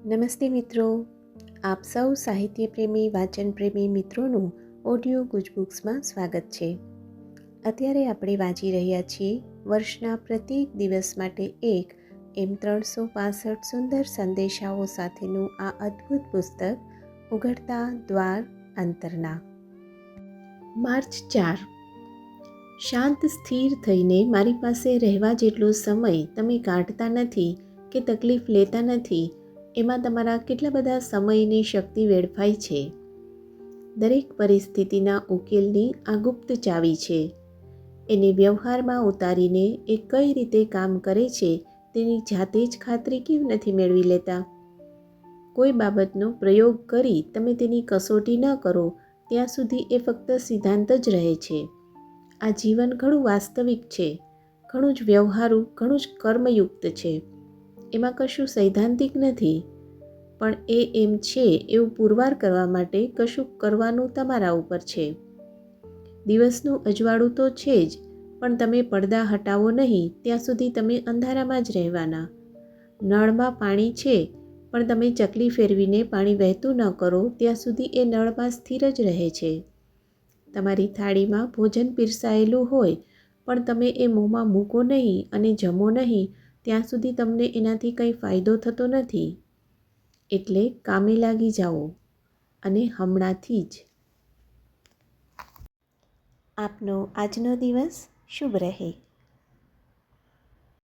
નમસ્તે મિત્રો, આપ સૌ સાહિત્ય પ્રેમી વાચન પ્રેમી મિત્રોનું ઓડિયો ગુજબુક્સમાં સ્વાગત છે. અત્યારે આપણે વાંચી રહ્યા છીએ વર્ષના પ્રત્યેક દિવસ માટે એક એમ 365 સુંદર સંદેશાઓ સાથેનું આ અદ્ભુત પુસ્તક ઉઘડતા દ્વાર અંતરના. માર્ચ 4. શાંત સ્થિર થઈને મારી પાસે રહેવા જેટલો સમય તમે કાઢતા નથી કે તકલીફ લેતા નથી, એમાં તમારા કેટલા બધા સમયની શક્તિ વેડફાય છે. દરેક પરિસ્થિતિના ઉકેલની આ ગુપ્ત ચાવી છે. એને વ્યવહારમાં ઉતારીને એ કઈ રીતે કામ કરે છે તેની જાતે જ ખાતરી કેમ નથી મેળવી લેતા? કોઈ બાબતનો પ્રયોગ કરી તમે તેની કસોટી ન કરો ત્યાં સુધી એ ફક્ત સિદ્ધાંત જ રહે છે. આ જીવન ઘણું વાસ્તવિક છે, ઘણું જ વ્યવહારુ, ઘણું જ કર્મયુક્ત છે. એમાં કશું સૈદ્ધાંતિક નથી, પણ એમ છે એવું પુરવાર કરવા માટે કશું કરવાનું તમારા ઉપર છે. દિવસનું અજવાળું તો છે જ, પણ તમે પડદા હટાવો નહીં ત્યાં સુધી તમે અંધારામાં જ રહેવાના. નળમાં પાણી છે, પણ તમે ચકલી ફેરવીને પાણી વહેતું ન કરો ત્યાં સુધી એ નળમાં સ્થિર જ રહે છે. તમારી થાળીમાં ભોજન પીરસાયેલું હોય, પણ તમે એ મોંમાં મૂકો નહીં અને જમો નહીં ત્યાં સુધી તમને એનાથી કંઈ ફાયદો થતો નથી. એટલે કામે લાગી જાઓ, અને હમણાંથી જ. આપનો આજનો દિવસ શુભ રહે.